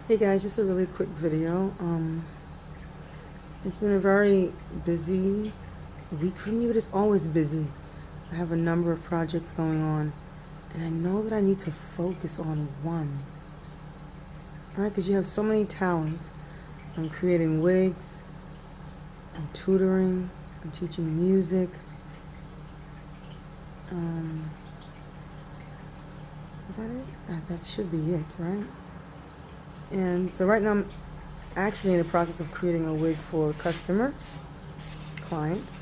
Hey guys, just a really quick video. It's been a very busy week for me, but it's always busy. I have a number of projects going on, and I know that I need to focus on one. Alright, because you have so many talents. I'm creating wigs, I'm tutoring, I'm teaching music. Is that it? That should be it, right? And so right now I'm actually in the process of creating a wig for customer.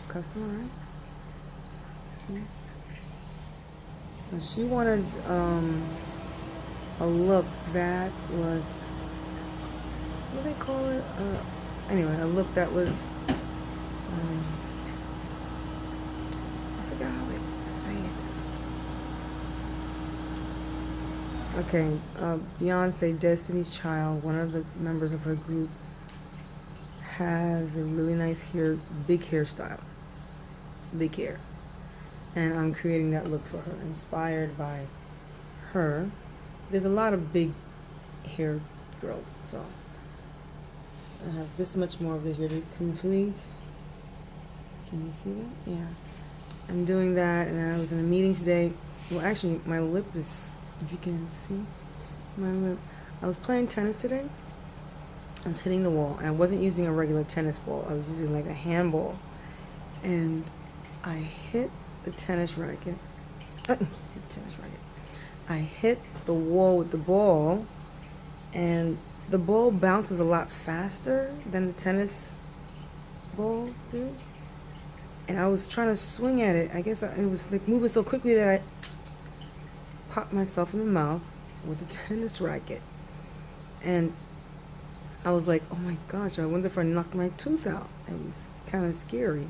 Customer, right? See? So she wanted a look that was, what do they call it? Anyway, a look that was, I forgot how they say it. Okay, Beyonce, Destiny's Child, one of the members of her group, has a really nice hair, big hairstyle, big hair. And I'm creating that look for her, inspired by her. There's a lot of big hair girls, so I have this much more of the hair to complete. Can you see that? Yeah. I'm doing that, and I was in a meeting today. Well, actually, my lip is, if you can see, my lip. I was playing tennis today. I was hitting the wall, and I wasn't using a regular tennis ball. I was using like a handball, and I hit the tennis racket. I hit the wall with the ball, and the ball bounces a lot faster than the tennis balls do. And I was trying to swing at it. I guess it was like moving so quickly that I popped myself in the mouth with the tennis racket. And I was like, oh my gosh, I wonder if I knocked my tooth out. It was kind of scary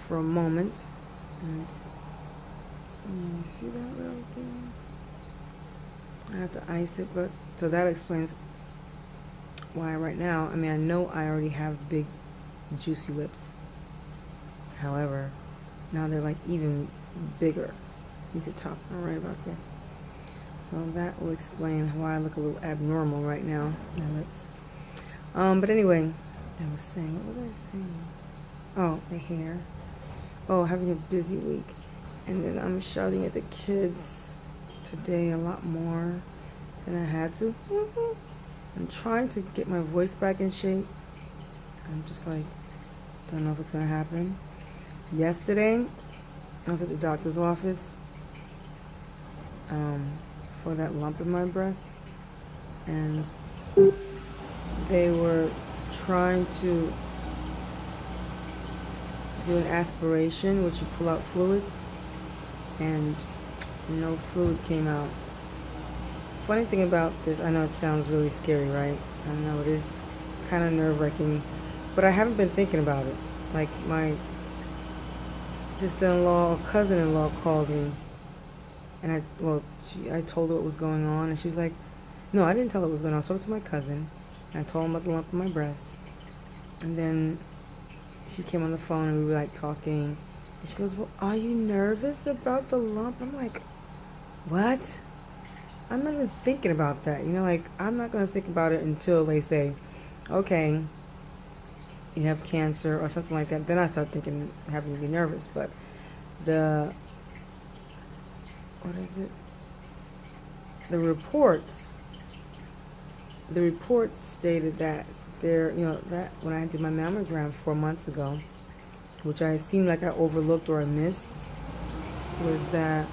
for a moment. And you see that little thing? I have to ice it, but so that explains why right now, I mean, I know I already have big, juicy lips. However, now they're like even bigger. These are top right about there. So that will explain why I look a little abnormal right now, my lips. But anyway, I was saying, what was I saying? Oh, the hair. Oh, having a busy week. And then I'm shouting at the kids today a lot more than I had to. I'm trying to get my voice back in shape. I'm just like, don't know if it's gonna happen. Yesterday, I was at the doctor's office for that lump in my breast, and they were trying to do an aspiration, which you pull out fluid, and no fluid came out. Funny thing about this, I know it sounds really scary, right? I know it is kind of nerve-wracking, but I haven't been thinking about it. Like my sister-in-law or cousin-in-law called me, and I told her what was going on, and she was like, no, I didn't tell her what was going on. I told it to my cousin, and I told him about the lump in my breast. And then she came on the phone, and we were like talking, and she goes, well, are you nervous about the lump? I'm like, what? I'm not even thinking about that. You know, like, I'm not going to think about it until they say, okay, you have cancer or something like that. Then I start thinking, having to be nervous. But what is it? The reports stated that that when I did my mammogram 4 months ago, which I seemed like I overlooked or I missed, was that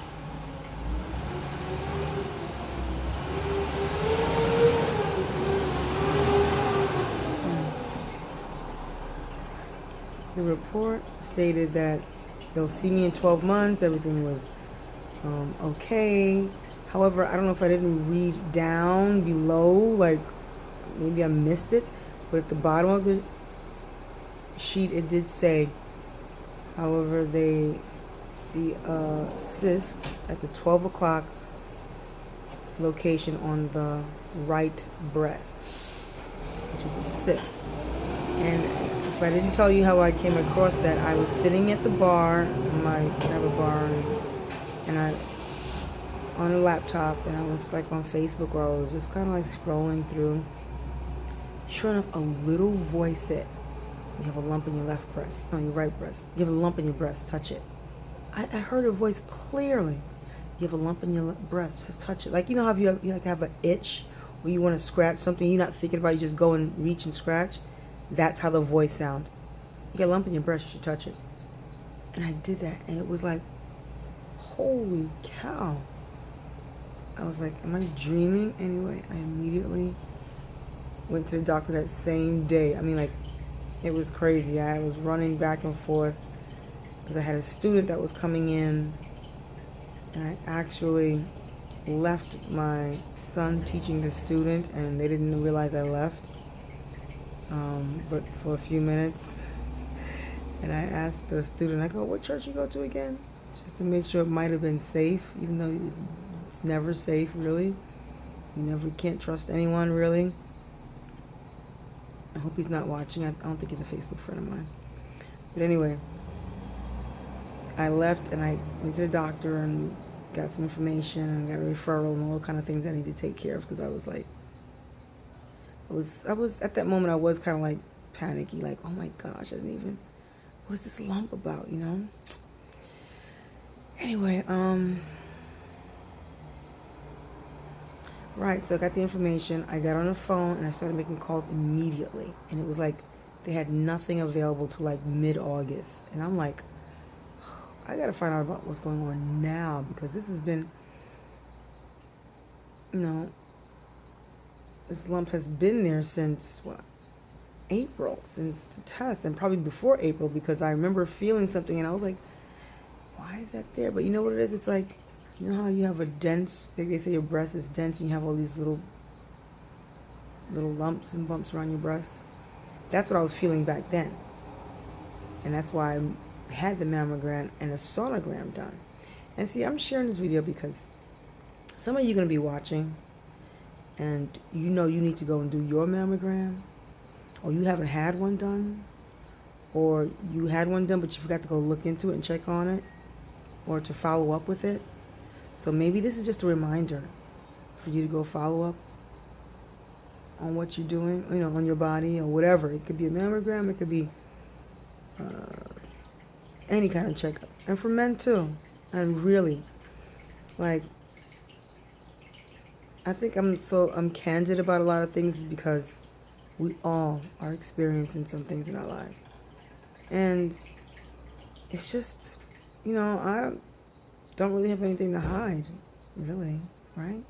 the report stated that they'll see me in 12 months, everything was okay. However, I don't know if I didn't read down below, like maybe I missed it, but at the bottom of the sheet it did say, however, they see a cyst at the 12 o'clock location on the right breast, which is a cyst. And if I didn't tell you how I came across that, I was sitting at the bar. I have a bar, and I on a laptop, and I was like on Facebook, or I was just kind of like scrolling through. Sure enough, a little voice said, "You have a lump in your left breast, no, your right breast. You have a lump in your breast, touch it." I heard her voice clearly. "You have a lump in your breast, just touch it." Like, you know how you like have an itch where you want to scratch something, you're not thinking about it, you just go and reach and scratch? That's how the voice sound. "You got a lump in your breast, you should touch it." And I did that, and it was like, holy cow. I was like, am I dreaming? Anyway, I immediately went to the doctor that same day. I mean, like, it was crazy. I was running back and forth because I had a student that was coming in, and I actually left my son teaching the student, and they didn't realize I left, but for a few minutes. And I asked the student, I go, "What church you go to again?" Just to make sure it might have been safe, even though it's never safe, really. You can't trust anyone, really. I hope he's not watching. I don't think he's a Facebook friend of mine. But anyway, I left and I went to the doctor and got some information and got a referral and all kind of things I need to take care of, because I was like, I was at that moment, I was kind of like panicky, like, oh my gosh, what is this lump about, you know? Anyway, right, so I got the information, I got on the phone, and I started making calls immediately, and it was like they had nothing available till like mid-August, and I'm like, I gotta find out about what's going on now, because this has been, you know, this lump has been there since, what, April, since the test, and probably before April, because I remember feeling something, and I was like, why is that there? But you know what it is? It's like, you know how you have a dense, like they say your breast is dense, and you have all these little lumps and bumps around your breast? That's what I was feeling back then. And that's why I had the mammogram and a sonogram done. And see, I'm sharing this video because some of you are going to be watching, and you know you need to go and do your mammogram, or you haven't had one done, or you had one done but you forgot to go look into it and check on it, or to follow up with it. So maybe this is just a reminder for you to go follow up on what you're doing, you know, on your body or whatever. It could be a mammogram, it could be any kind of checkup. And for men too. And really, like, I think I'm candid about a lot of things because we all are experiencing some things in our lives. And it's just, you know, I don't really have anything to hide, really, right?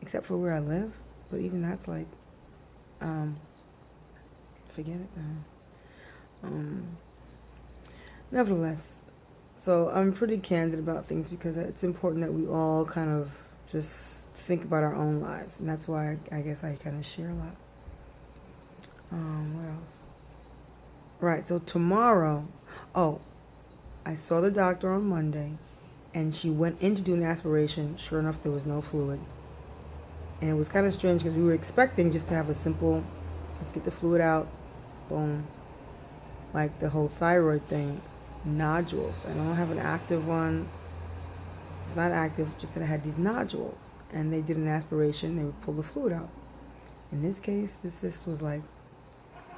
Except for where I live. But even that's like, forget it now. Nevertheless, so I'm pretty candid about things because it's important that we all kind of just think about our own lives. And that's why I guess I kind of share a lot. What else? Right, so tomorrow, I saw the doctor on Monday, and she went in to do an aspiration. Sure enough, there was no fluid. And it was kind of strange because we were expecting just to have a simple, let's get the fluid out, boom. Like the whole thyroid thing, nodules. I don't have an active one. It's not active, just that I had these nodules. And they did an aspiration, they would pull the fluid out. In this case, the cyst was like,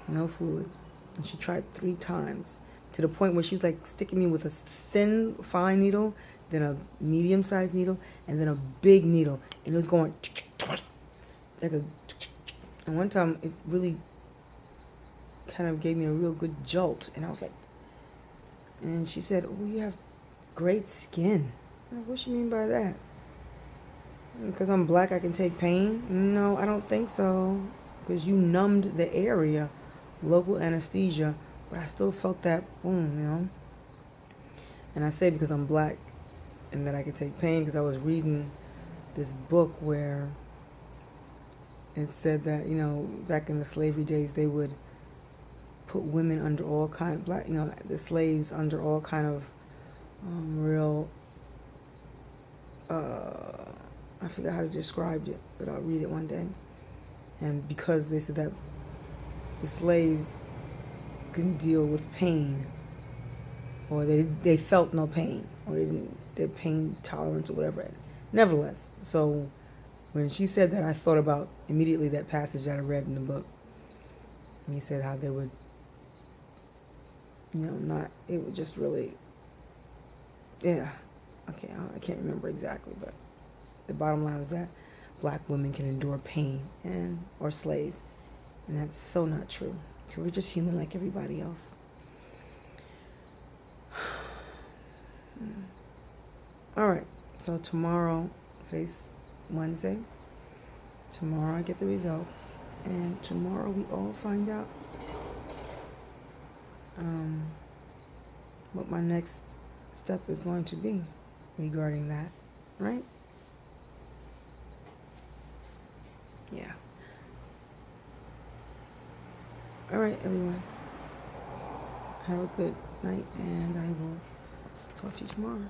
no fluid. And she tried 3 times, to the point where she was like sticking me with a thin, fine needle, then a medium-sized needle, and then a big needle. And it was going like a, and one time it really kind of gave me a real good jolt. And I was like, and she said, "Oh, you have great skin." I'm like, what you mean by that? Because I'm black, I can take pain? No, I don't think so. Because you numbed the area, local anesthesia, but I still felt that boom, you know. And I say because I'm black and that I can take pain because I was reading this book where it said that, you know, back in the slavery days, they would put women under all kind, black, you know, the slaves under all kind of real, I forgot how to describe it, but I'll read it one day. And because they said that the slaves couldn't deal with pain, or they felt no pain, or they didn't, their pain tolerance or whatever. nevertheless, so when she said that, I thought about immediately that passage that I read in the book. And he said how they would, not, it would just really, yeah, okay, I can't remember exactly, but the bottom line was that black women can endure pain or slaves, and that's so not true. Because we're just human like everybody else. All right, so tomorrow, today's Wednesday. Tomorrow I get the results, and tomorrow we all find out what my next step is going to be regarding that, right? Yeah. All right, everyone. Have a good night, and I will talk to you tomorrow.